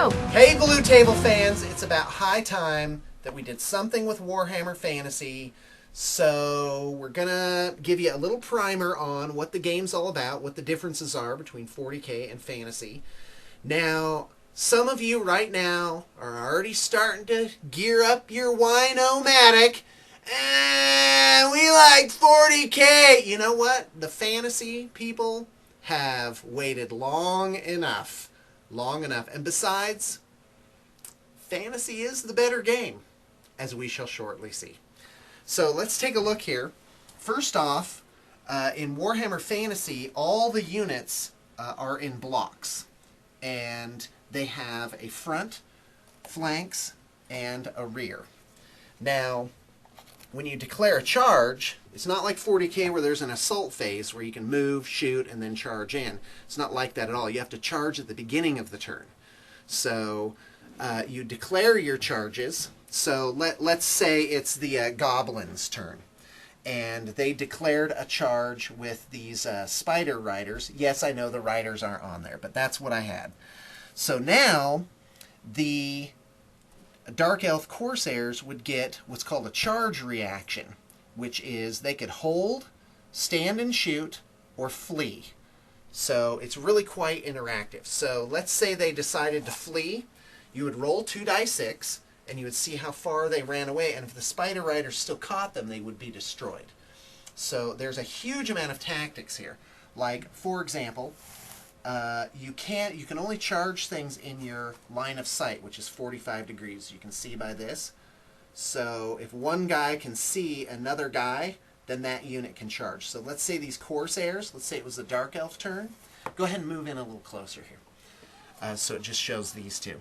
go! Hey Blue Table fans, it's about high time that we did something with Warhammer Fantasy. So we're gonna give you a little primer on what the game's all about, what the differences are between 40K and Fantasy. Now, some of you right now are already starting to gear up your Wino-matic. And we like 40K. You know what? The Fantasy people have waited long enough. And besides, Fantasy is the better game, as we shall shortly see. So let's take a look here. First off, in Warhammer Fantasy, all the units are in blocks. And they have a front, flanks, and a rear. Now, when you declare a charge, it's not like 40K where there's an assault phase where you can move, shoot, and then charge in. It's not like that at all. You have to charge at the beginning of the turn. So you declare your charges. So let's say it's the Goblins' turn. And they declared a charge with these Spider Riders. Yes, I know the Riders aren't on there, but that's what I had. So now the Dark Elf Corsairs would get what's called a charge reaction, which is they could hold, stand and shoot, or flee. So it's really quite interactive. So let's say they decided to flee. You would roll 2d6, and you would see how far they ran away. And if the Spider Riders still caught them, they would be destroyed. So there's a huge amount of tactics here. Like, for example, you can only charge things in your line of sight, which is 45 degrees. You can see by this. So if one guy can see another guy, then that unit can charge. So let's say these Corsairs, let's say it was the Dark Elf turn. Go ahead and move in a little closer here. So it just shows these two.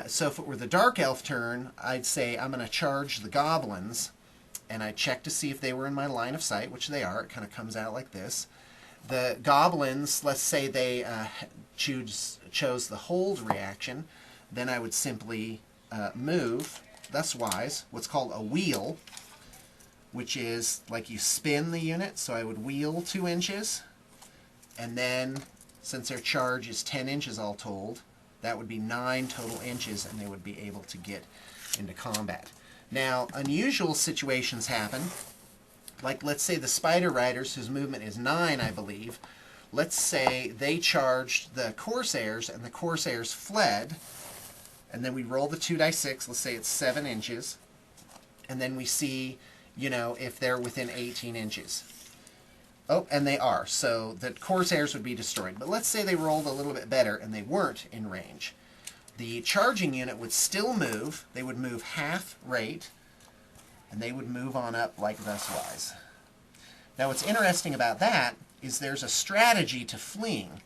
So if it were the Dark Elf turn, I'd say I'm going to charge the Goblins, and I'd check to see if they were in my line of sight, which they are. It kind of comes out like this. The Goblins, let's say they chose the hold reaction, then I would simply move, thus-wise, what's called a wheel, which is like you spin the unit. So I would wheel 2 inches, and then since their charge is 10 inches all told, that would be 9 total inches, and they would be able to get into combat. Now, unusual situations happen. Like, let's say the Spider Riders, whose movement is 9, I believe, let's say they charged the Corsairs, and the Corsairs fled, and then we roll the 2d6, let's say it's 7 inches, and then we see, you know, if they're within 18 inches. Oh, and they are, so the Corsairs would be destroyed. But let's say they rolled a little bit better, and they weren't in range. The charging unit would still move. They would move half rate, and they would move on up like thus-wise. Now what's interesting about that is there's a strategy to fleeing,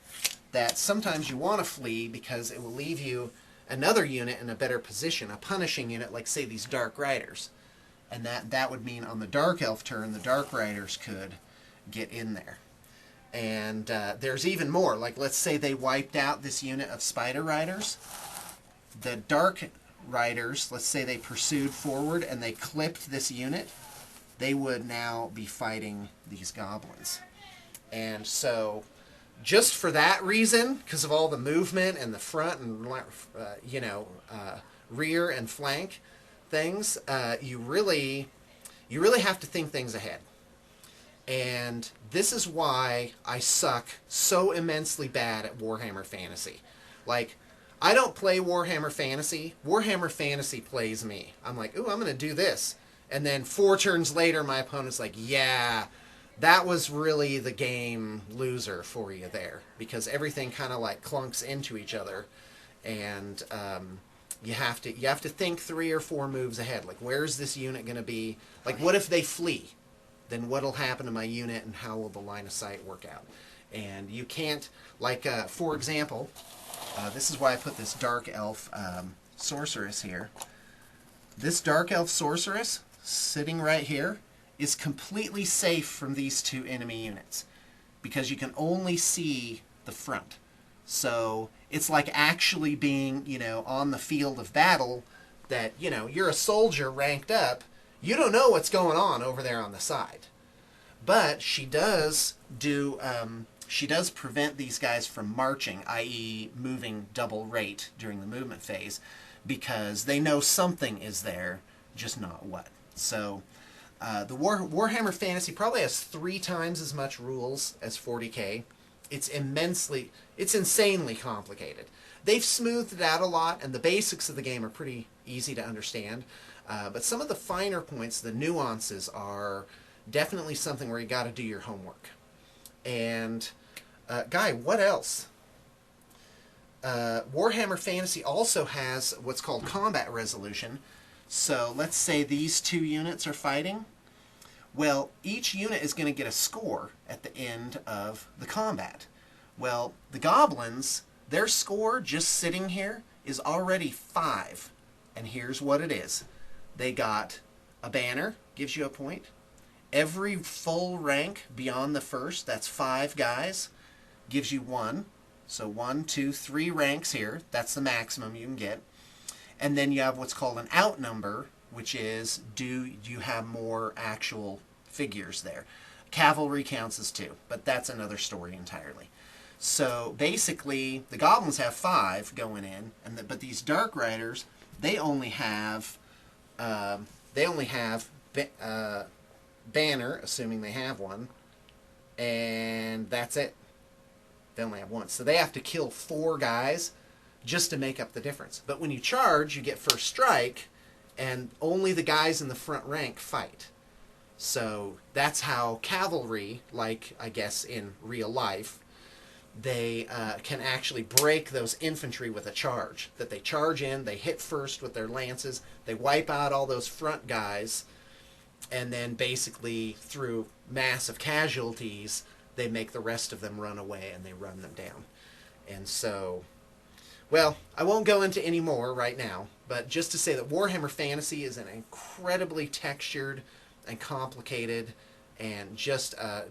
that sometimes you want to flee because it will leave you another unit in a better position, a punishing unit, like say these Dark Riders. And that would mean on the Dark Elf turn, the Dark Riders could get in there. And there's even more. Like, let's say they wiped out this unit of Spider Riders. The Dark Riders, let's say they pursued forward and they clipped this unit, they would now be fighting these Goblins. And so, just for that reason, because of all the movement and the front and rear and flank things, you really have to think things ahead. And this is why I suck so immensely bad at Warhammer Fantasy. Like, I don't play Warhammer Fantasy. Warhammer Fantasy plays me. I'm like, ooh, I'm going to do this. And then 4 turns later, my opponent's like, yeah, that was really the game loser for you there. Because everything kind of like clunks into each other. And you have to think 3 or 4 moves ahead. Like, where's this unit going to be? Like, what if they flee? Then what'll happen to my unit, and how will the line of sight work out? And you can't, like, for example, this is why I put this Dark Elf Sorceress here. This Dark Elf Sorceress, sitting right here, is completely safe from these 2 enemy units, because you can only see the front. So it's like actually being, on the field of battle, that, you're a soldier ranked up. You don't know what's going on over there on the side. But she does do she does prevent these guys from marching, i.e. moving double rate during the movement phase, because they know something is there, just not what. So the Warhammer Fantasy probably has 3 times as much rules as 40K. It's insanely complicated. They've smoothed it out a lot, and the basics of the game are pretty easy to understand. But some of the finer points, the nuances, are definitely something where you got to do your homework. And Guy, what else? Warhammer Fantasy also has what's called combat resolution. So let's say these 2 units are fighting. Well, each unit is going to get a score at the end of the combat. Well, the goblins, their score just sitting here is already 5. And here's what it is. They got a banner, gives you a point. Every full rank beyond the first, that's 5 guys, gives you 1. So 1, 2, 3 ranks here. That's the maximum you can get. And then you have what's called an outnumber, which is, do you have more actual figures there? Cavalry counts as 2, but that's another story entirely. So basically, the goblins have 5 going in, but these Dark Riders, they only have banner, assuming they have one, and that's it. They only have 1, so they have to kill 4 guys just to make up the difference. But when you charge, you get first strike, and only the guys in the front rank fight. So that's how cavalry, like I guess in real life, they can actually break those infantry with a charge. That they charge in, they hit first with their lances, they wipe out all those front guys, and then basically through massive casualties, they make the rest of them run away and they run them down. And so, well, I won't go into any more right now, but just to say that Warhammer Fantasy is an incredibly textured and complicated and just an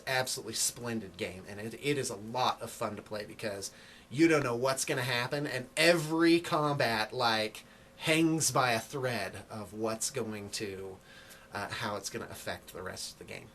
absolutely splendid game. And it is a lot of fun to play because you don't know what's going to happen, and every combat, like, hangs by a thread of what's going to, how it's going to affect the rest of the game.